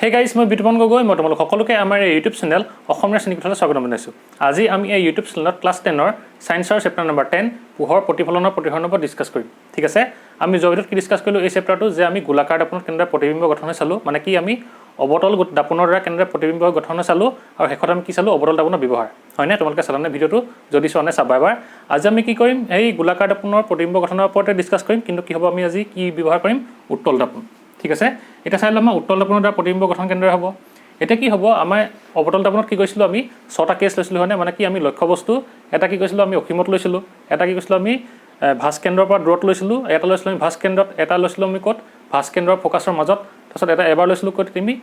Hey guys মই বিতুপন গগৈ মই তোমালোক সকলোকে আমাৰ এই ইউটিউব চেনেল অসমীয়া শ্ৰেণীকোঠালৈ স্বাগতম জনাইছোঁ। আজি আমি এই ইউটিউব চেনেলত ক্লাছ 10ৰ ছায়েন্সৰ চেপ্টাৰ নম্বৰ 10 পোহৰ প্ৰতিফলনৰ প্ৰতিসৰণৰ ওপৰত ডিছকাছ কৰিম। ঠিক আছে, আমি যোৱা ভিডিঅ'ত কি ডিছকাছ কৰিলোঁ এই চেপ্টাৰটো যে আমি গোলাকাৰ দাপোনত কেনেদৰে প্ৰতিবিম্ব গঠন হৈ চালোঁ, মানে কি আমি অৱতল দাপোনৰ দ্বাৰা কেনেদৰে প্ৰতিবিম্ব গঠন হৈ চালোঁ আৰু শেষত আমি কি চালোঁ অৱতল দাপোনৰ ব্যৱহাৰ। হয়নে, তোমালোকে চালানে ভিডিঅ'টো? যদি চোৱা নাই চাবা এবাৰ। আজি আমি কি কৰিম, এই গোলাকাৰ দাপোনৰ প্ৰতিবিম্ব গঠনৰ ওপৰতে ডিছকাছ কৰিম, কিন্তু কি হ'ব আমি আজি কি ব্যৱহাৰ কৰিম, উত্তল দাপোন। ঠিক আছে, এতিয়া চাই লওঁ আমাৰ উত্তল দাপোনৰ দ্বাৰা প্ৰতিবিম্ব গঠন কেনেদৰে হ'ব। এতিয়া কি হ'ব, আমাৰ অৱতল দাপোনত কি কৰিছিলোঁ আমি 6টা কেছ লৈছিলোঁ হয়নে, মানে কি আমি লক্ষ্য বস্তু এটা কি কৈছিলোঁ আমি অসীমত লৈছিলোঁ, এটা কি কৈছিলোঁ আমি ভাজ কেন্দ্ৰৰ পৰা দূৰত লৈছিলোঁ, এটা লৈছিলোঁ আমি ভাজ কেন্দ্ৰত, এটা লৈছিলোঁ আমি ক'ত ভাজ কেন্দ্ৰৰ ফ'কাছৰ মাজত, তাৰপিছত এটা এবাৰ লৈছিলোঁ ক'ত আমি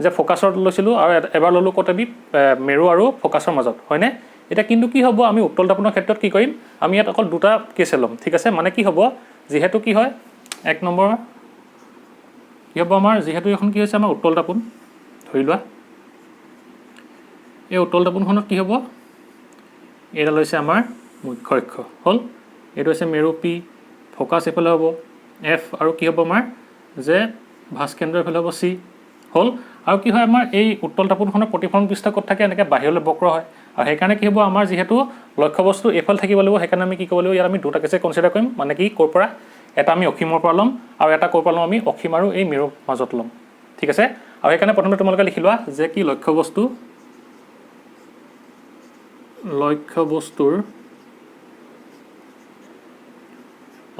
যে ফ'কাছত লৈছিলোঁ আৰু এবাৰ ল'লোঁ ক'ত আমি মেৰু আৰু ফ'কাছৰ মাজত হয়নে। এতিয়া কিন্তু কি হ'ব, আমি উত্তল দাপোনৰ ক্ষেত্ৰত কি কৰিম, আমি ইয়াত অকল দুটা কেছে ল'ম। ঠিক আছে, মানে কি হ'ব, যিহেতু কি হয় এক নম্বৰ কি হ'ব আমাৰ, যিহেতু এখন কি হৈছে আমাৰ উত্তল দাপোন, ধৰি লোৱা এই উত্তল দাপোনখনত কি হ'ব, এইডাল হৈছে আমাৰ মুখ্য অক্ষ হ'ল, এইটো হৈছে মেৰু পি, ফ'কাছ এইফালে হ'ব এফ, আৰু কি হ'ব আমাৰ যে ভাজ কেন্দ্ৰ এইফালে হ'ব চি হ'ল। আৰু কি হয় আমাৰ এই উত্তল দাপোনখনৰ প্ৰতিফলন পৃষ্ঠ ক'ত থাকে, এনেকৈ বাহিৰলৈ বক্ৰ হয়, আৰু সেইকাৰণে কি হ'ব আমাৰ যিহেতু লক্ষ্য বস্তু এইফালে থাকিব লাগিব, সেইকাৰণে আমি কি কৰিব লাগিব, ইয়াত আমি দুটা কেছে কনচিডাৰ কৰিম, মানে কি ক'ৰ পৰা, এটা আমি অসীমৰ পৰা ল'ম আৰু এটা ক'ৰ পৰা ল'ম আমি অসীম আৰু এই মেৰুৰ মাজত ল'ম। ঠিক আছে, আৰু সেইকাৰণে প্ৰথমে তোমালোকে লিখি লোৱা যে কি লক্ষ্য বস্তুৰ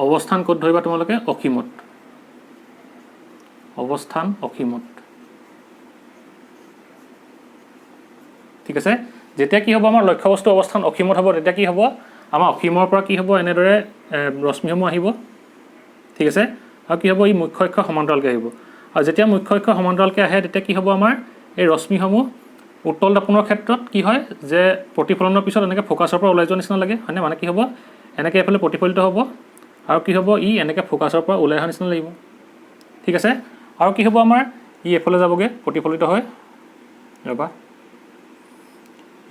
অৱস্থান ক'ত ধৰিবা তোমালোকে, অসীমত, অৱস্থান অসীমত। ঠিক আছে, যেতিয়া কি হ'ব আমাৰ লক্ষ্য বস্তু অৱস্থান অসীমত হ'ব, তেতিয়া কি হ'ব আমাৰ অসীমৰ পৰা কি হ'ব এনেদৰে ৰশ্মিসমূহ আহিব। ঠিক আছে, আৰু কি হ'ব এই মুখ্য অক্ষ সমান্তৰালকৈ আহিব, আৰু যেতিয়া মুখ্য অক্ষ সমান্তৰালকৈ আহে তেতিয়া কি হ'ব আমাৰ এই ৰশ্মিসমূহ উত্তল দাপোনৰ ক্ষেত্ৰত কি হয় যে প্ৰতিফলনৰ পিছত এনেকৈ ফ'কাছৰ পৰা ওলাই যোৱাৰ নিচিনা লাগে হয়নে, মানে কি হ'ব এনেকৈ এইফালে প্ৰতিফলিত হ'ব আৰু কি হ'ব ই এনেকৈ ফ'কাছৰ পৰা ওলাই অহা নিচিনা লাগিব। ঠিক আছে, আৰু কি হ'ব আমাৰ ই এইফালে যাবগৈ প্ৰতিফলিত হয়, ৰ'বা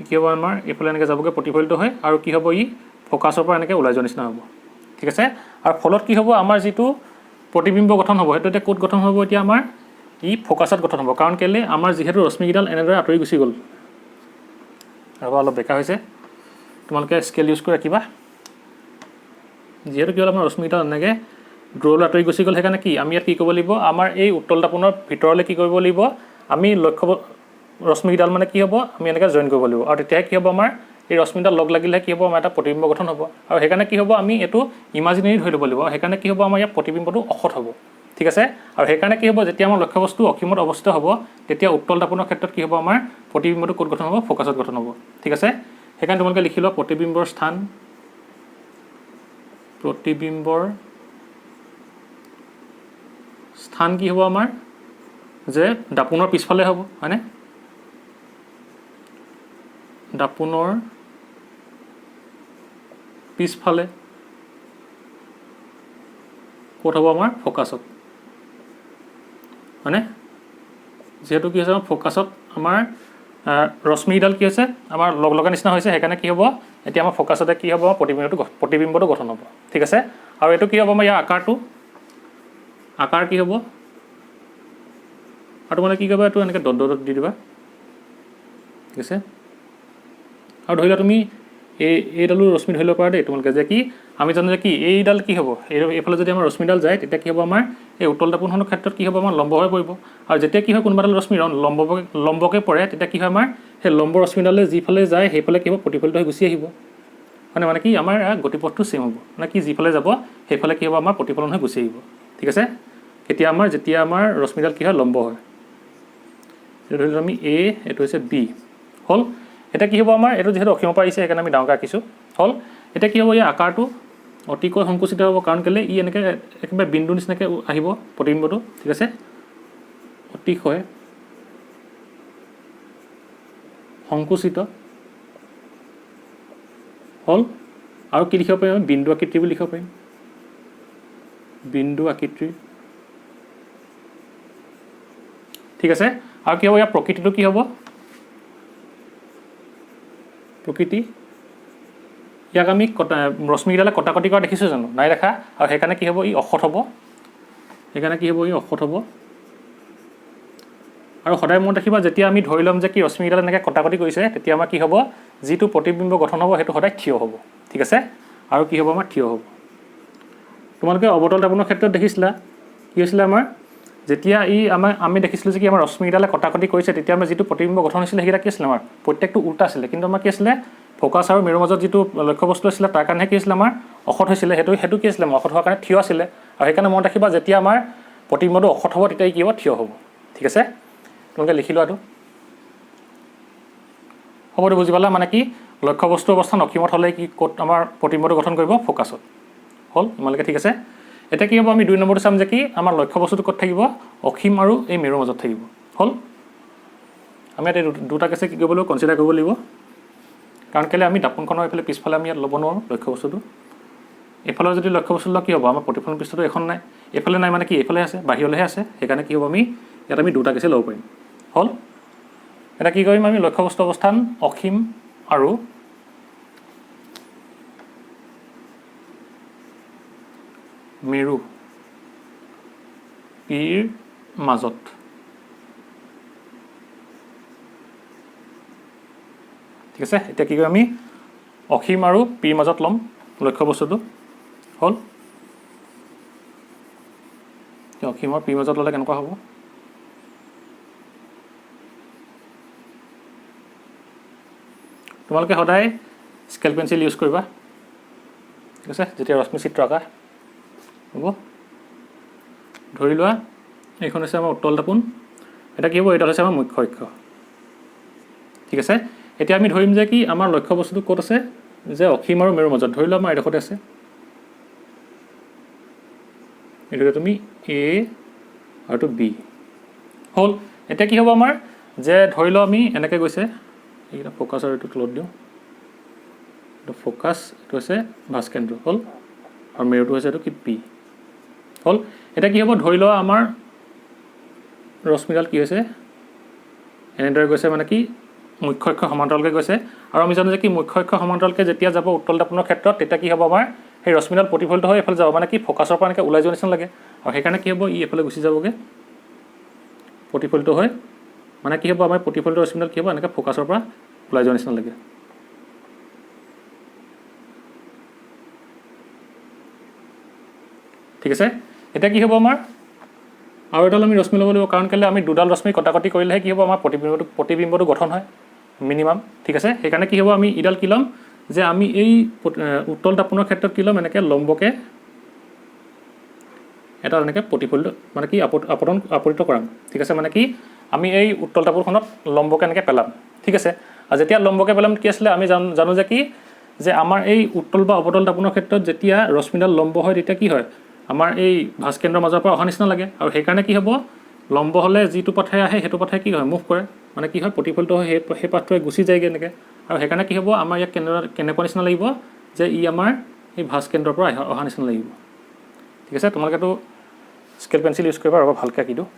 কি হ'ব আমাৰ এইফালে এনেকৈ যাবগৈ প্ৰতিফলিত হয়, আৰু কি হ'ব ই ফ'কাছৰ পৰা এনেকৈ ওলাই যোৱাৰ নিচিনা হ'ব। ঠিক আছে, আৰু ফলত কি হ'ব আমাৰ যিটো প্ৰতিবিম্ব গঠন হ'ব সেইটো এতিয়া ক'ত গঠন হ'ব, এতিয়া আমাৰ ই ফ'কাছত গঠন হ'ব, কাৰণ কেলৈ আমাৰ যিহেতু ৰশ্মিকেইডাল এনেদৰে আঁতৰি গুচি গ'ল। ৰ'বা অলপ বেকা হৈছে, তোমালোকে স্কেল ইউজ কৰি ৰাখিবা। যিহেতু কি হ'ল আমাৰ ৰশ্মিকেইডাল এনেকৈ দূৰলৈ আঁতৰি গুচি গ'ল, সেইকাৰণে কি আমি ইয়াত কি কৰিব লাগিব, আমাৰ এই উত্তল দাপোনৰ ভিতৰলৈ কি কৰিব লাগিব, আমি লক্ষ্য ৰশ্মিকেইডাল মানে কি হ'ব আমি এনেকৈ জইন কৰিব লাগিব, আৰু তেতিয়াহে কি হ'ব আমাৰ এই ৰশ্মিকেইডাল লগ লাগিলেহে কি হ'ব আমাৰ এটা প্ৰতিবিম্ব গঠন হ'ব, আৰু সেইকাৰণে কি হ'ব আমি এইটো ইমাজিনেৰী ধৰি ল'ব লাগিব, আৰু সেইকাৰণে কি হ'ব আমাৰ ইয়াত প্ৰতিবিম্বটো অসৎ হ'ব। ঠিক আছে, আৰু সেইকাৰণে কি হ'ব যেতিয়া আমাৰ লক্ষ্য বস্তু অসীমত অৱস্থিত হ'ব তেতিয়া উত্তল দাপোনৰ ক্ষেত্ৰত কি হ'ব আমাৰ প্ৰতিবিম্বটো ক'ত গঠন হ'ব, ফ'কাছত গঠন হ'ব। ঠিক আছে, সেইকাৰণে তোমালোকে লিখি লোৱা প্ৰতিবিম্বৰ স্থান, প্ৰতিবিম্বৰ স্থান কি হ'ব আমাৰ যে দাপোনৰ পিছফালে হ'ব হয়নে, দাপোনৰ পিছফালে ক'ত হ'ব আমাৰ ফ'কাছত হয়নে। যিহেতু কি হৈছে আমাৰ ফ'কাছত আমাৰ ৰশ্মিডাল কি হৈছে আমাৰ লগ লগা নিচিনা হৈছে, সেইকাৰণে কি হ'ব এতিয়া আমাৰ ফ'কাছতে কি হ'ব প্ৰতিবিম্বটো গঠন হ'ব। ঠিক আছে, আৰু এইটো কি হ'ব আমাৰ ইয়াৰ আকাৰ কি হ'ব, আৰু তোমালোকে কি কৰিবা এইটো এনেকৈ ডট ডট দি দিবা। ঠিক আছে, আৰু ধৰি লোৱা তুমি এইডালো ৰশ্মি ধৰি ল'ব পাৰা দেই তোমালোকে, যে কি আমি জানো যে কি এইডাল কি হ'ব, এইফালে যদি আমাৰ ৰশ্মিডাল যায় তেতিয়া কি হ'ব আমাৰ এই উত্তল দাপোনখনৰ ক্ষেত্ৰত কি হ'ব আমাৰ লম্ব হৈ পৰিব, আৰু যেতিয়া কি হয় কোনোবা এডাল ৰশ্মি লম্বকে পৰে তেতিয়া কি হয় আমাৰ সেই লম্ব ৰশ্মিডালে যিফালে যায় সেইফালে কি হ'ব প্ৰতিফলিত হৈ গুচি আহিব মানে কি আমাৰ গতিপথটো ছেম হ'ব, মানে কি যিফালে যাব সেইফালে কি হ'ব আমাৰ প্ৰতিফলন হৈ গুচি আহিব। ঠিক আছে, যেতিয়া আমাৰ ৰশ্মিডাল কি হয় লম্ব হয়, ধৰি লওঁ আমি এ এইটো হৈছে বি হ'ল। এতিয়া কি হ'ব আমাৰ এইটো যিহেতু অসীমৰ পৰা আহিছে সেইকাৰণে আমি ডাঙৰকৈ আঁকিছোঁ হ'ল। এতিয়া কি হ'ব ইয়াৰ আকাৰটো অতিকৈ সংকুচিত হ'ব, কাৰণ কেলৈ ই এনেকৈ একেবাৰে বিন্দু নিচিনাকৈ আহিব প্ৰতিবিম্বটো। ঠিক আছে, অতিশয় সংকুচিত হ'ল, আৰু কি লিখিব পাৰিম আমি বিন্দু আকৃতি বুলি লিখিব পাৰিম, বিন্দু আকৃতিৰ। ঠিক আছে, আৰু কি হ'ব ইয়াৰ প্ৰকৃতিটো কি হ'ব, প্ৰকৃতি ইয়াক আমি ৰশ্মিকেইডালে কটাকটি কৰা দেখিছোঁ জানো, নাই দেখা, আৰু সেইকাৰণে কি হ'ব ই অসৎ হ'ব, সেইকাৰণে কি হ'ব ই অসৎ হ'ব। আৰু সদায় মনত ৰাখিবা যেতিয়া আমি ধৰি ল'ম যে কি ৰশ্মিকেইডাল এনেকৈ কটাকটি কৰিছে তেতিয়া আমাৰ কি হ'ব যিটো প্ৰতিবিম্ব গঠন হ'ব সেইটো সদায় থিয় হ'ব ঠিক আছে আৰু কি হ'ব আমাৰ থিয় হ'ব তোমালোকে অৱতল তাপনৰ ক্ষেত্ৰত দেখিছিলা কি হৈছিলে আমাৰ যেতিয়া আমি দেখিছিলোঁ যে কি আমাৰ ৰশ্মিকেইডালে কটাকটি কৰিছে তেতিয়া আমাৰ যিটো প্ৰতিবিম্ব গঠন হৈছিলে সেইকেইটা কি আছিলে আমাৰ প্ৰত্যেকটো উল্টা আছিলে কিন্তু আমাৰ কি আছিলে ফ'কাছ আৰু মেৰুৰ মাজত যিটো লক্ষ্যবস্তু আছিলে তাৰ কাৰণে কি হৈছিলে আমাৰ অসৎ হৈছিলে সেইটো কি আছিলে অসৎ হোৱাৰ কাৰণে থিয় আছিলে আৰু সেইকাৰণে মনত ৰাখিবা যেতিয়া আমাৰ প্ৰতিবিম্বটো অসৎ হ'ব তেতিয়া কি হ'ব থিয় হ'ব ঠিক আছে তোমালোকে লিখি লোৱাটো হ'বতো বুজি পালা মানে কি লক্ষ্যবস্তু অৱস্থান অসীমত হ'লে কি ক'ত আমাৰ প্ৰতিবিম্বটো গঠন কৰিব ফ'কাছত হ'ল তোমালোকে ঠিক আছে এতিয়া কি হ'ব আমি 2 নম্বৰটো চাম যে কি আমাৰ লক্ষ্যবস্তুটো ক'ত থাকিব অসীম আৰু এই মেৰুৰ মাজত থাকিব হ'ল আমি ইয়াত দুটা কেছে কি কৰিব লাগিব কনচিডাৰ কৰিব লাগিব কাৰণ কেলৈ আমি দাপোনখনৰ এইফালে পিছফালে আমি ইয়াত ল'ব নোৱাৰোঁ লক্ষ্যবস্তুটো এইফালৰ যদি লক্ষ্যবস্তু লওঁ কি হ'ব আমাৰ প্ৰতিফলন পৃষ্ঠটো এখন নাই এইফালে নাই মানে কি এইফালে আছে বাহিৰলৈহে আছে সেইকাৰণে কি হ'ব আমি ইয়াত আমি দুটা কেছে ল'ব পাৰিম হ'ল এতিয়া কি কৰিম আমি লক্ষ্যবস্তু অৱস্থান অসীম আৰু মেৰু পিৰ মাজত ঠিক আছে এতিয়া কি কৰিম আমি অসীম আৰু পিৰ মাজত ল'ম লক্ষ্যবস্তুটো হ'ল অসীম আৰু পিৰ মাজত ল'লে কেনেকুৱা হ'ব তোমালোকে সদায় স্কেল পেঞ্চিল ইউজ কৰিবা ঠিক আছে যেতিয়া ৰশ্মি চিত্ৰ আঁকা হ'ব ধৰি লোৱা এইখন হৈছে আমাৰ উত্তল দাপোন এটা কি হ'ব এইডাল হৈছে আমাৰ মুখ্য অক্ষ ঠিক আছে এতিয়া আমি ধৰিম যে কি আমাৰ লক্ষ্যবস্তুটো ক'ত আছে যে অসীম আৰু মেৰুৰ মাজত ধৰি লোৱা আমাৰ এডোখৰতে আছে এইটোকে তুমি এ আৰু বি হ'ল এতিয়া কি হ'ব আমাৰ যে ধৰি লওঁ আমি এনেকৈ গৈছে এইকেইটা ফ'কাছ আৰু এইটো তলত দিওঁ এইটো ফ'কাছ এইটো হৈছে ভাস্কেন্দ্ৰ হ'ল আৰু মেৰুটো হৈছে এইটো কি পি হ'ল এতিয়া কি হ'ব ধৰি লোৱা আমাৰ ৰশ্মিডাল কি হৈছে এনেদৰে গৈছে মানে কি মুখ্য অক্ষ সমান্তৰালকৈ গৈছে আৰু আমি জানো যে কি মুখ্য অক্ষ সমান্তৰালকৈ যেতিয়া যাব উত্তল দাপনৰ ক্ষেত্ৰত তেতিয়া কি হ'ব আমাৰ সেই ৰশ্মিডাল প্ৰতিফলিত হৈ এইফালে যাব মানে কি ফ'কাছৰ পৰা এনেকৈ ওলাই যোৱা নিচিনা লাগে আৰু সেইকাৰণে কি হ'ব এইফালে গুচি যাবগৈ প্ৰতিফলিত হৈ মানে কি হ'ব আমাৰ প্ৰতিফলিত ৰশ্মিডাল কি হ'ব এনেকৈ ফ'কাছৰ পৰা ওলাই যোৱা নিচিনা লাগে ঠিক আছে এতিয়া কি হ'ব আমাৰ আৰু এডাল আমি ৰশ্মি ল'ব লাগিব কাৰণ কেলৈ আমি দুডাল ৰশ্মি কটাকটি কৰিলেহে কি হ'ব আমাৰ প্ৰতিবিম্বটো গঠন হয় মিনিমাম ঠিক আছে সেইকাৰণে কি হ'ব আমি ইডাল কি ল'ম যে আমি এই উত্তল দাপনৰ ক্ষেত্ৰত কি ল'ম এনেকৈ লম্বকে এটা এনেকৈ প্ৰতিফলিত মানে কি আপতিত কৰাম ঠিক আছে মানে কি আমি এই উত্তল দাপোনখনত লম্বকে এনেকৈ পেলাম ঠিক আছে আৰু যেতিয়া লম্বকে পেলাম কি আছিলে আমি জানো যে কি যে আমাৰ এই উত্তল বা অৱতল দাপোনৰ ক্ষেত্ৰত যেতিয়া ৰশ্মিডাল লম্ব হয় তেতিয়া কি হয় আমাৰ এই ভাস্কেন্দ্ৰৰ মাজৰ পৰা অহা নিচিনা লাগে আৰু সেইকাৰণে কি হ'ব লম্ব হ'লে যিটো পথে আহে সেইটো পথে কি হয় মুভ কৰে মানে কি হয় প্ৰতিফলিত হয় সেই পাথটোৱে গুচি যায়গৈ এনেকৈ আৰু সেইকাৰণে কি হ'ব আমাৰ ইয়াক কেনেকুৱা নিচিনা লাগিব যে ই আমাৰ এই ভাস্কেন্দ্ৰৰ পৰা অহা নিচিনা লাগিব ঠিক আছে তোমালোকেতো স্কেল পেঞ্চিল ইউজ কৰিবা আৰু ভালকৈ আঁকি দিওঁ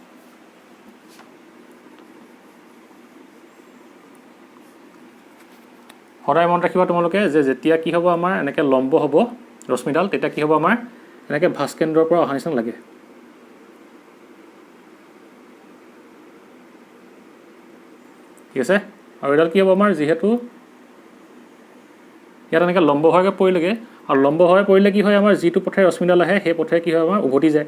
সদায় মনত ৰাখিবা তোমালোকে যে যেতিয়া কি হ'ব আমাৰ এনেকৈ লম্ব হ'ব ৰশ্মিডাল তেতিয়া কি হ'ব আমাৰ এনেকৈ ভাস্কেন্দ্ৰৰ পৰা অহা নিচিনা লাগে ঠিক আছে আৰু এডাল কি হ'ব আমাৰ যিহেতু ইয়াত এনেকৈ লম্ব হোৱাকৈ পৰিলেগৈ আৰু লম্ব হৈ পৰিলে কি হয় আমাৰ যিটো পথে ৰশ্মিডাল আহে সেই পথে কি হয় আমাৰ উভতি যায়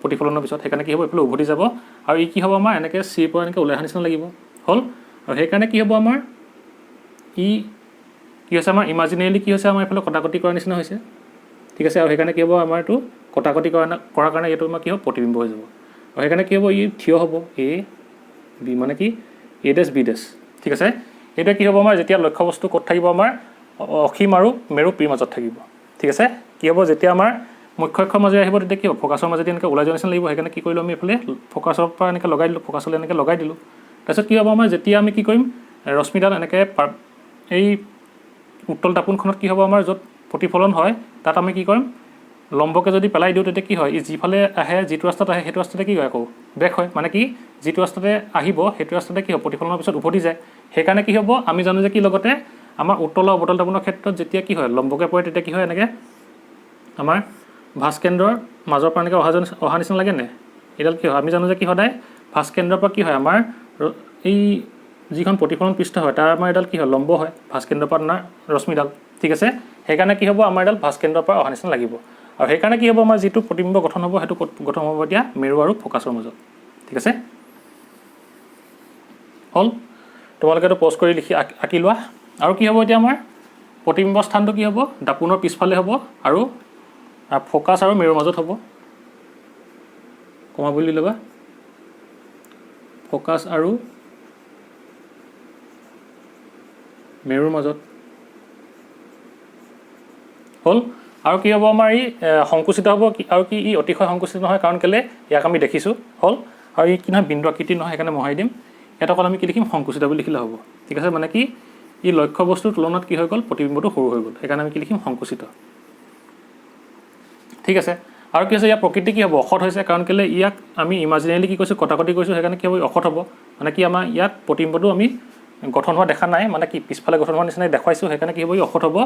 প্ৰতিফলনৰ পিছত সেইকাৰণে কি হ'ব এইফালে উভতি যাব আৰু ই কি হ'ব আমাৰ এনেকৈ চিৰ পৰা এনেকৈ ওলাই অহা নিচিনা লাগিব হ'ল আৰু সেইকাৰণে কি হ'ব আমাৰ ই কি হৈছে আমাৰ ইমাজিনেৰলি কি হৈছে আমাৰ এইফালে কটাকটি কৰাৰ নিচিনা হৈছে ঠিক আছে আৰু সেইকাৰণে কি হ'ব আমাৰ এইটো কটাকটি কৰাৰ কাৰণে এইটো আমাৰ কি হ'ব প্ৰতিবিম্ব হৈ যাব আৰু সেইকাৰণে কি হ'ব ই থিয় হ'ব এ বি মানে কি এ ডেছ বি ডেছ ঠিক আছে এইটোৱে কি হ'ব আমাৰ যেতিয়া লক্ষ্যবস্তু ক'ত থাকিব আমাৰ অসীম আৰু মেৰু পিৰ মাজত থাকিব ঠিক আছে কি হ'ব যেতিয়া আমাৰ মুখ্য অক্ষৰ মাজে আহিব তেতিয়া কি হ'ব ফ'কাছৰ মাজেদি এনেকৈ ওলাই যোৱা নিচিনা লাগিব সেইকাৰণে কি কৰিলোঁ আমি এইফালে ফ'কাছৰ পৰা এনেকৈ লগাই দিলোঁ ফ'কাছলৈ এনেকৈ লগাই দিলোঁ তাৰপিছত কি হ'ব আমাৰ যেতিয়া আমি কি কৰিম ৰশ্মিডাল এনেকৈ এই উত্তল দাপোনখনত কি হ'ব আমাৰ য'ত প্ৰতিফলন হয় তাত আমি কি কৰিম লম্বকে যদি পেলাই দিওঁ তেতিয়া কি হয় ই যিফালে আহে যিটো ৰাস্তাত আহে সেইটো ৰাস্তাতে কি হয় আকৌ বেক হয় মানে কি যিটো ৰাস্তাতে আহিব সেইটো ৰাস্তাতে কি হ'ব প্ৰতিফলনৰ পিছত উভতি যায় সেইকাৰণে কি হ'ব আমি জানো যে কি লগতে আমাৰ উত্তল আৰু অৱতল দাপোনৰ ক্ষেত্ৰত যেতিয়া কি হয় লম্বকে পৰে তেতিয়া কি হয় এনেকৈ আমাৰ ভাস্কেন্দ্ৰৰ মাজৰ পৰা এনেকৈ অহা নিচিনা লাগে নে এইডাল কি হয় আমি জানো যে কি সদায় ভাস্কেন্দ্ৰৰ পৰা কি হয় আমাৰ এই যিখন প্ৰতিফলন পৃষ্ঠ হয় তাৰ আমাৰ এডাল কি হয় লম্ব হয় ভাস্কেন্দ্ৰৰ পৰা অনা ৰশ্মিডাল ঠিক আছে সেইকাৰণে কি হ'ব আমাৰ এডাল ভাস্কেন্দ্ৰৰ পৰা অহা নিচিনা লাগিব আৰু সেইকাৰণে কি হ'ব আমাৰ যিটো প্ৰতিবিম্ব গঠন হ'ব সেইটো গঠন হ'ব এতিয়া মেৰু আৰু ফ'কাছৰ মাজত ঠিক আছে হ'ল তোমালোকে এইটো প'জ কৰি লিখি আঁকি লোৱা আৰু কি হ'ব এতিয়া আমাৰ প্ৰতিবিম্ব স্থানটো কি হ'ব দাপোনৰ পিছফালে হ'ব আৰু ফ'কাছ আৰু মেৰুৰ মাজত হ'ব কমা বুলি ল'বা ফ'কাছ আৰু মেৰুৰ মাজত হ'ল আৰু কি হ'ব আমাৰ ই সংকুচিত হ'ব আৰু কি ই অতিশয় সংকুচিত নহয় কাৰণ কেলৈ ইয়াক আমি দেখিছোঁ হ'ল আৰু ই কি নহয় বিন্দু আকৃতি নহয় সেইকাৰণে মহাই দিম ইয়াত অকল আমি কি লিখিম সংকুচিত বুলি লিখিলে হ'ব ঠিক আছে মানে কি ই লক্ষ্য বস্তুৰ তুলনাত কি হৈ গ'ল প্ৰতিবিম্বটো সৰু হৈ গ'ল সেইকাৰণে আমি কি লিখিম সংকুচিত ঠিক আছে আৰু কি হৈছে ইয়াৰ প্ৰকৃতি কি হ'ব অসৎ হৈছে কাৰণ কেলৈ ইয়াক আমি ইমাজিনেলি কি কৈছোঁ কটাকটি কৰিছোঁ সেইকাৰণে কি হ'ব অসৎ হ'ব মানে কি আমাৰ ইয়াত প্ৰতিবিম্বটো আমি গঠন হোৱা দেখা নাই মানে কি পিছফালে গঠন হোৱাৰ নিচিনাই দেখুৱাইছোঁ সেইকাৰণে কি হ'ব ই অসৎ হ'ব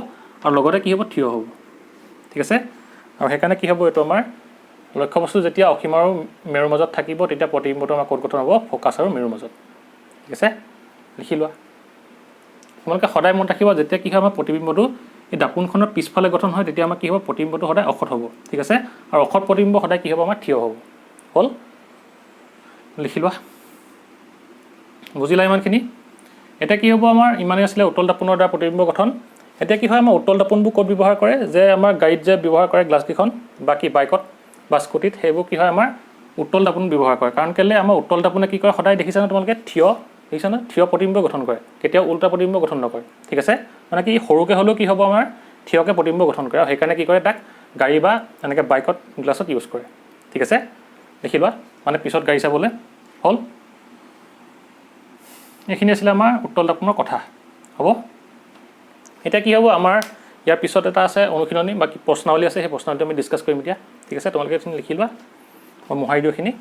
আৰু লগতে কি হ'ব থিয় হ'ব ঠিক আছে আৰু সেইকাৰণে কি হ'ব এইটো আমাৰ লক্ষ্য বস্তু যেতিয়া অসীম আৰু মেৰুৰ মাজত থাকিব তেতিয়া প্ৰতিবিম্বটো আমাৰ ক'ত গঠন হ'ব ফ'কাছ আৰু মেৰুৰ মাজত ঠিক আছে লিখি লোৱা তোমালোকে সদায় মনত ৰাখিবা যেতিয়া কি হয় আমাৰ প্ৰতিবিম্বটো এই দাপোনখনৰ পিছফালে গঠন হয় তেতিয়া আমাৰ কি হ'ব প্ৰতিবিম্বটো সদায় অসৎ হ'ব ঠিক আছে আৰু অসৎ প্ৰতিবিম্ব সদায় কি হ'ব আমাৰ থিয় হ'ব হ'ল লিখি লোৱা বুজিলা ইমানখিনি এতিয়া কি হ'ব আমাৰ ইমানেই আছিলে উত্তল দাপোনৰ দ্বাৰা প্ৰতিবিম্ব গঠন এতিয়া কি হয় আমাৰ উত্তল দাপোনবোৰ ক'ত ব্যৱহাৰ কৰে যে আমাৰ গাড়ীত যে ব্যৱহাৰ কৰে গ্লাছকেইখন বা কি বাইকত বা স্কুটিত সেইবোৰ কি হয় আমাৰ উত্তল দাপোন ব্যৱহাৰ কৰে কাৰণ কেলৈ আমাৰ উত্তল দাপোনে কি কৰে সদায় দেখিছানে তোমালোকে থিয় দেখিছানে থিয় প্ৰতিবিম্ব গঠন কৰে কেতিয়াও উল্টা প্ৰতিবিম্ব গঠন নকৰে ঠিক আছে মানে কি সৰুকৈ হ'লেও কি হ'ব আমাৰ থিয়কৈ প্ৰতিবিম্ব গঠন কৰে আৰু সেইকাৰণে কি কৰে তাক গাড়ী বা এনেকৈ বাইকত গ্লাছত ইউজ কৰে ঠিক আছে দেখি লোৱা মানে পিছত গাড়ী চাবলৈ হ'ল এইখিনি আছিলে আমাৰ উত্তল দাপোনৰ কথা হ'ব এতিয়া কি হ'ব আমাৰ ইয়াৰ পিছত এটা আছে অনুশীলনী বা কি প্ৰশ্নাৱলী আছে সেই প্ৰশ্নাৱলীটো আমি ডিছকাছ কৰিম এতিয়া ঠিক আছে তোমালোকে এইখিনি লিখি লোৱা মই মোহাৰি দিওঁ এইখিনি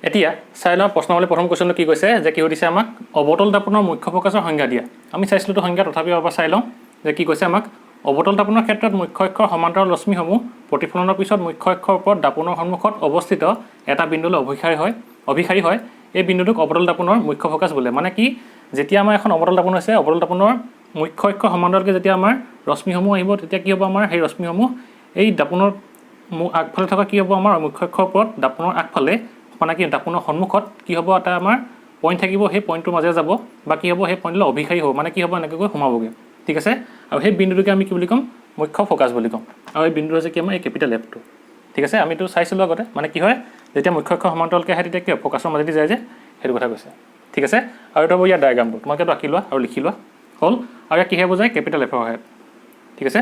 এতিয়া চাই লওঁ প্ৰশ্নাৱলী প্ৰথম কুৱেশ্যনটো কি কৈছে যে কি সুধিছে আমাক অৱতল দাপোনৰ মুখ্য ফ'কাছৰ সংজ্ঞা দিয়া আমি চাইছিলোঁ সংজ্ঞা তথাপিও এবাৰ চাই লওঁ যে কি কৈছে আমাক অৱতল দাপোনৰ ক্ষেত্ৰত মুখ্য অক্ষৰ সমান্তৰাল ৰশ্মিসমূহ প্ৰতিফলনৰ পিছত মুখ্য অক্ষৰ ওপৰত দাপোনৰ সন্মুখত অৱস্থিত এটা বিন্দুলৈ অভিসাৰী হয় এই বিন্দুটোক অৱতল দাপোনৰ মুখ্য ফ'কাছ বোলে মানে কি যেতিয়া আমাৰ এখন অৱতল দাপোন হৈছে অৱতল দাপোনৰ মুখ্য অক্ষৰ সমান্তৰালকৈ যেতিয়া আমাৰ ৰশ্মিসমূহ আহিব তেতিয়া কি হ'ব আমাৰ সেই ৰশ্মিসমূহ এই দাপোনৰ আগফালে থকা কি হ'ব আমাৰ মুখ্য অক্ষৰ ওপৰত দাপোনৰ আগফালে মানে কি দাপোনৰ সন্মুখত কি হ'ব এটা আমাৰ পইণ্ট থাকিব সেই পইণ্টটোৰ মাজেৰে যাব বা কি হ'ব সেই পইণ্টলৈ অভিসাৰী হ'ব মানে কি হ'ব এনেকৈ সোমাবগৈ ঠিক আছে আৰু সেই বিন্দুটোকে আমি কি বুলি ক'ম মুখ্য ফ'কাছ বুলি ক'ম আৰু এই বিন্দুটো হৈছে কি আমাৰ এই কেপিটেল এফটো ঠিক আছে আমিতো চাইছিলোঁ আগতে মানে কি হয় যেতিয়া মুখ্য অক্ষৰ সমান্তৰালকৈ আহে তেতিয়া কি হয় ফ'কাছৰ মাজেদি যায় যে সেইটো কথা কৈছে ঠিক আছে আৰু এইটো হ'ব ইয়াৰ ডায়েগ্ৰামটো তোমালোকেতো আঁকি লোৱা আৰু লিখি লোৱা হ'ল আৰু ইয়াক কিহে বুজায় কেপিটেল এফৰ সহায়ত ঠিক আছে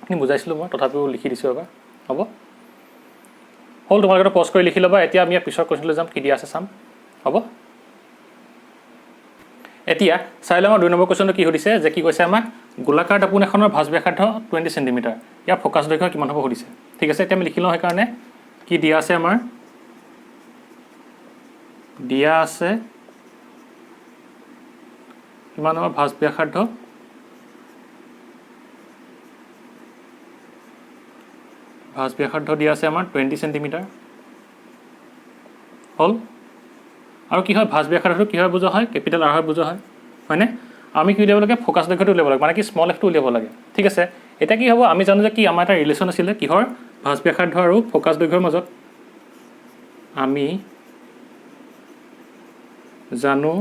এইখিনি বুজাইছিলোঁ মই তথাপিও লিখি দিছোঁ এবাৰ হ'ব হ'ল তোমালোকে প'জ কৰি লিখি ল'বা এতিয়া আমি ইয়াৰ পিছৰ কুৱেশ্যনলৈ যাম কি দিয়া আছে চাম হ'ব এতিয়া চাই লওঁ 2 নম্বৰ কুৱেশ্যনটো কি সুধিছে যে কি কৈছে আমাক গোলাকাৰ দাপোন এখনৰ ভাঁজ ব্যাসাৰ্ধ 20 চেণ্টিমিটাৰ ইয়াৰ ফ'কাছ দৈৰ্ঘ্য কিমান হ'ব সুধিছে ঠিক আছে এতিয়া আমি লিখি লওঁ সেইকাৰণে কি দিয়া আছে আমাৰ দিয়া আছে কিমান হ'ব ভাঁজ ব্যাসাৰ্ধ দিয়া আছে আমাৰ 20 চেণ্টিমিটাৰ হ'ল আৰু কি হয় ভাঁজ ব্যাসাৰ্ধটো কি হয় বুজোৱা হয় কেপিটেল আৰ হয় বুজোৱা হয়নে আমি কি উলিয়াব লাগে ফ'কাছ দৈৰ্ঘ্যটো উলিয়াব লাগে মানে কি স্মল এফটো উলিয়াব লাগে ঠিক আছে এতিয়া কি হ'ব আমি জানো যে কি আমাৰ এটা ৰিলেশ্যন আছিলে কিহৰ ভাঁজ ব্যাসাৰ্ধ আৰু ফ'কাছ দৈৰ্ঘ্যৰ মাজত আমি জানো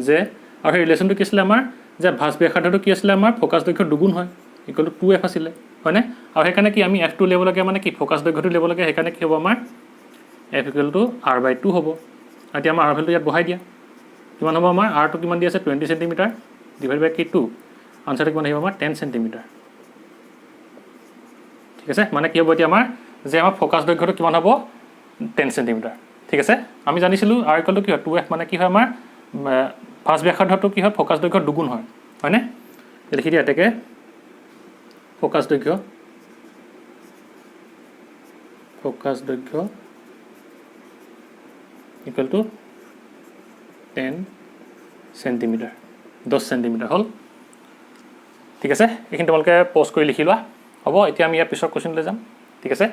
যে আৰু সেই ৰিলেশ্যনটো কি আছিলে আমাৰ যে ভাঁজ ব্যাসাৰ্ধটো কি আছিলে আমাৰ ফ'কাছ দৈৰ্ঘ্যৰ দুগুণ হয় ইকুৱেল টু 2f আছিলে হয়নে আৰু সেইকাৰণে কি আমি এফটো উলিয়াব লাগে মানে কি ফ'কাছ দৈৰ্ঘ্যটো উলিয়াব লাগে সেইকাৰণে কি হ'ব আমাৰ এফ ইকুৱেল টু r/2 হ'ব এতিয়া আমাৰ আৰ ভেলুটো ইয়াত বহাই দিয়া কিমান হ'ব আমাৰ আৰটো কিমান দি আছে 20 চেণ্টিমিটাৰ ডিভাইড বাই কি2 আনচাৰটো কিমান আহিব আমাৰ 10 চেণ্টিমিটাৰ ঠিক আছে মানে কি হ'ব এতিয়া আমাৰ যে আমাৰ ফ'কাছ দৈৰ্ঘ্যটো কিমান হ'ব 10 চেণ্টিমিটাৰ ঠিক আছে আমি জানিছিলোঁ আৰ ইকুৱেল টু কি হয় 2f মানে কি হয় আমাৰ ভাঁজ ব্যাসাৰ্ধটো কি হয় ফ'কাছ দৈৰ্ঘ্যৰ দুগুণ হয়নে লিখি দিয়া এতেকে ফ'কাছ দৈৰ্ঘ্য ইকুৱেল টু 10 চেণ্টিমিটাৰ 10 চেণ্টিমিটাৰ হ'ল ঠিক আছে এইখিনি তোমালোকে প'জ কৰি লিখি লোৱা হ'ব এতিয়া আমি ইয়াৰ পিছৰ কুৱেশ্যনলৈ যাম ঠিক আছে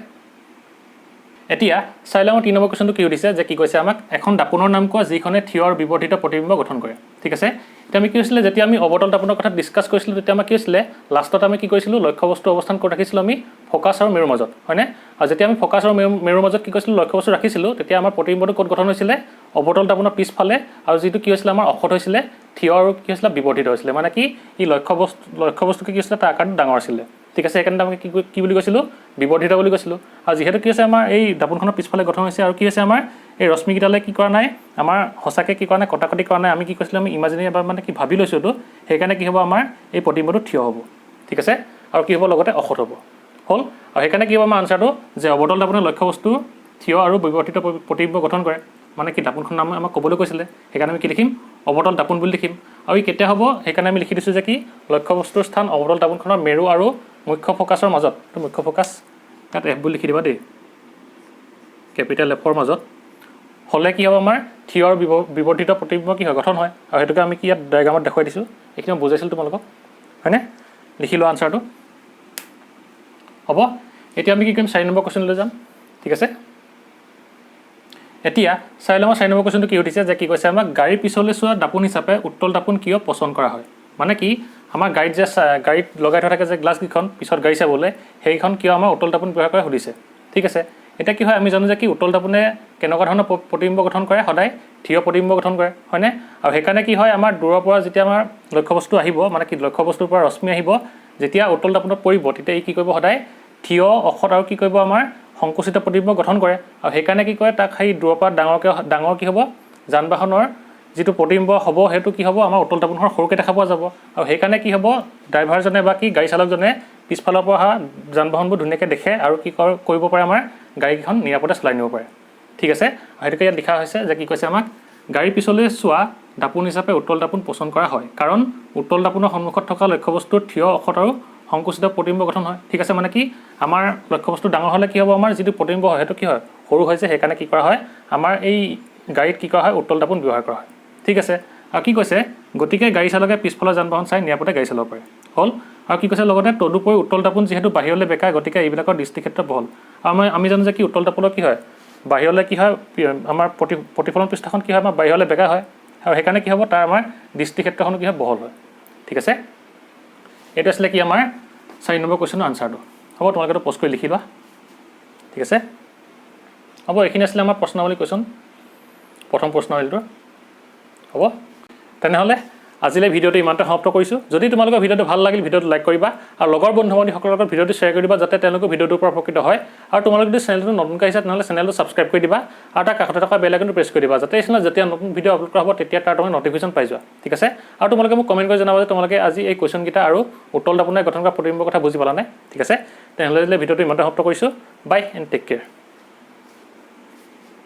এতিয়া চাই লওঁ 3 নম্বৰ কুৱেশ্যনটো কি সুধিছে যে কি কৈছে আমাক এখন দাপোনৰ নাম কোৱা যিখনে থিয় আৰু বিবৰ্ধিত প্ৰতিবিম্ব গঠন কৰে ঠিক আছে এতিয়া আমি কি হৈছিলে যেতিয়া আমি অৱতল দাপোনৰ কথা ডিছকাছ কৰিছিলোঁ তেতিয়া আমাৰ কি হৈছিলে লাষ্টত আমি কি কৰিছিলোঁ লক্ষ্যবস্তু অৱস্থান কৰি ৰাখিছিলোঁ আমি ফ'কাছ আৰু মেৰুৰ মাজত হয়নে আৰু যেতিয়া আমি ফ'কাছ আৰু মেৰুৰ মাজত কি কৰিছিলোঁ লক্ষ্যবস্তু ৰাখিছিলোঁ তেতিয়া আমাৰ প্ৰতিবিম্বটো ক'ত গঠন হৈছিলে অৱতল দাপোনৰ পিছফালে আৰু যিটো কি হৈছিলে আমাৰ অক্ষত হৈছিলে থিয় আৰু কি হৈছিলে বিবৰ্ধিত হৈছিলে মানে কি ই লক্ষ্যবস্তুকে কি হৈছিলে তাৰ আকাৰটো ডাঙৰ আছিলে ঠিক আছে সেইকাৰণে আমি কি বুলি কৈছিলোঁ বিবৰ্ধিত বুলি কৈছিলোঁ আৰু যিহেতু কি হৈছে আমাৰ এই দাপোনখনৰ পিছফালে গঠন হৈছে আৰু কি হৈছে আমাৰ এই ৰশ্মিকেইটালে কি কৰা নাই আমাৰ সঁচাকৈ কি কৰা নাই কটাকটি কৰা নাই আমি কি কৈছিলোঁ আমি ইমাজিনেৰী এবাৰ মানে কি ভাবি লৈছোঁ এইটো সেইকাৰণে কি হ'ব আমাৰ এই প্ৰতিবিম্বটো থিয় হ'ব ঠিক আছে আৰু কি হ'ব লগতে অক্ষত হ'ব হ'ল আৰু সেইকাৰণে কি হ'ব আমাৰ আনচাৰটো যে অৱতল দাপোনৰ লক্ষ্যবস্তু থিয় আৰু বিবৰ্ধিত প্ৰতিবিম্ব গঠন কৰে মানে কি দাপোনখন নাম আমাক ক'বলৈ কৈছিলে সেইকাৰণে আমি কি লিখিম অৱতল দাপোন বুলি লিখিম আৰু ই কেতিয়া হ'ব সেইকাৰণে আমি লিখি দিছোঁ যে কি লক্ষ্যবস্তুৰ স্থান অৱতল দাপোনখনৰ মেৰু আৰু মুখ্য ফ'কাছৰ মাজত মুখ্য ফ'কাছ তাত এফ বুলি লিখি দিবা দেই কেপিটেল এফৰ মাজত হ'লে কি হ'ব আমাৰ থিয় আৰু বিবৰ্ধিত প্ৰতিবিম্ব কি হয় গঠন হয় আৰু সেইটোকে আমি কি ইয়াত ডায়েগ্ৰামত দেখুৱাই দিছোঁ এইখিনি মই বুজাইছিলোঁ তোমালোকক হয়নে লিখি লোৱা আনচাৰটো হ'ব এতিয়া আমি কি কৰিম 4 নম্বৰ কুৱেশ্যনলৈ যাম ঠিক আছে এতিয়া চাই লওঁ 4 নম্বৰ কুৱেশ্যনটো কি সুধিছে যে কি কৈছে আমাক গাড়ীৰ পিছলৈ চোৱা দাপোন হিচাপে উত্তল দাপোন কিয় পচন্দ কৰা হয় মানে কি আমাৰ গাড়ীত লগাই থোৱা থাকে যে গ্লাছকেইখন পিছত গাড়ী চাবলৈ সেইখন কিয় আমাৰ উত্তল দাপোন ব্যৱহাৰ কৰে সুধিছে ঠিক আছে এতিয়া কি হয় আমি জানো যে কি উত্তল দাপোনে কেনেকুৱা ধৰণৰ প্ৰতিবিম্ব গঠন কৰে সদায় থিয় প্ৰতিবিম্ব গঠন কৰে হয়নে আৰু সেইকাৰণে কি হয় আমাৰ দূৰৰ পৰা যেতিয়া আমাৰ লক্ষ্যবস্তু আহিব মানে কি লক্ষ্যবস্তুৰ পৰা ৰশ্মি আহিব যেতিয়া উত্তল দাপোনত পৰিব তেতিয়া ই কি কৰিব সদায় থিয় অক্ষত আৰু কি কৰিব আমাৰ সংকুচিত প্ৰতিবিম্ব গঠন কৰে আৰু সেইকাৰণে কি কৰে তাক সেই দূৰৰ পৰা ডাঙৰ কি হ'ব যান বাহনৰ যিটো প্ৰতিবিম্ব হ'ব সেইটো কি হ'ব আমাৰ উত্তল দাপোনখন সৰুকৈ দেখা পোৱা যাব আৰু সেইকাৰণে কি হ'ব ড্ৰাইভাৰজনে বা কি গাড়ী চালকজনে পিছফালৰ পৰা অহা যান বাহনবোৰ ধুনীয়াকৈ দেখে আৰু কি কৰিব পাৰে আমাৰ গাড়ীখন নিৰাপদে চলাই নিব পাৰে ঠিক আছে সেইটোকে ইয়াত লিখা হৈছে যে কি কৈছে আমাক গাড়ীৰ পিছলৈ চোৱা দাপোন হিচাপে উত্তল দাপোন পচন্দ কৰা হয় কাৰণ উত্তল দাপোনৰ সন্মুখত থকা লক্ষ্যবস্তুৰ থিয় অক্ষত আৰু সংকুচিত প্ৰতিবিম্ব গঠন হয় ঠিক আছে মানে কি আমাৰ লক্ষ্যবস্তু ডাঙৰ হ'লে কি হ'ব আমাৰ যিটো প্ৰতিবিম্ব হয় সেইটো কি হয় সৰু হৈছে সেইকাৰণে কি কৰা হয় আমাৰ এই গাড়ীত কি কৰা হয় উত্তল দাপোন ব্যৱহাৰ কৰা হয় ঠিক আছে আৰু কি কৈছে গতিকে গাড়ী চালকে পিছফালৰ যান বাহন চাই নিৰাপদে গাড়ী চলাব পাৰে হ'ল আৰু কি কৈছে লগতে তদুপৰি উত্তল দাপোন যিহেতু বাহিৰলৈ বেকা গতিকে এইবিলাকৰ দৃষ্টিক্ষেত্ৰ বহল আৰু আমি জানো যে কি উত্তল দাপোনৰ কি হয় বাহিৰলৈ কি হয় আমাৰ প্ৰতিফলন পৃষ্ঠখন কি হয় আমাৰ বাহিৰলৈ বেকা হয় আৰু সেইকাৰণে কি হ'ব তাৰ আমাৰ দৃষ্টিক্ষেত্ৰখনো কি হয় বহল হয় ঠিক আছে এইটো আছিলে কি আমাৰ 4 নম্বৰ কুৱেশ্যনৰ আনচাৰটো হ'ব তোমালোকে পষ্ট কৰি লিখি লোৱা ঠিক আছে হ'ব এইখিনি আছিলে আমাৰ প্ৰশ্নাৱলী কুৱেশ্যন প্ৰথম প্ৰশ্নাৱলীটোৰ হ'ব তেনেহ'লে আজিলৈ ভিডিঅ'টো ইমানতে সমাপ্ত কৰিছোঁ যদি তোমালোকৰ ভিডিঅ'টো ভাল লাগিল ভিডিঅ'টো লাইক কৰিবা আৰু লগৰ বন্ধু বান্ধৱীসকলৰ লগত ভিডিঅ'টো শ্বেয়াৰ কৰি দিবা যাতে তেওঁলোকে ভিডিঅ'টোৰ পৰা উপকৃত হয় আৰু তোমালোকে যদি চেনেলটো নতুনকৈ আহিছে তেনেহ'লে চেনেলটো ছাবস্ক্ৰাইব কৰি দিবা আৰু তাৰ কাষতে থকা বেল আইকনটো প্ৰেছ কৰি দিবা যাতে এই চেনেলত যেতিয়া নতুন ভিডিঅ' আপলোড কৰা হ'ব তেতিয়া তাৰ তুমি নটিফিকেশ্যন পাই যোৱা ঠিক আছে আৰু তোমালোকে মোক কমেণ্ট কৰি জনাবা যে তোমালোকে আজি এই কুৱেশ্যনকেইটা আৰু উত্তল দাপোনে গঠন কৰা প্ৰতিবিম্বৰ কথা বুজি পালানে ঠিক আছে তেনেহ'লে ভিডিঅ'টো ইমানতে সমাপ্ত কৰিছোঁ বাই এণ্ড টেক কেয়াৰ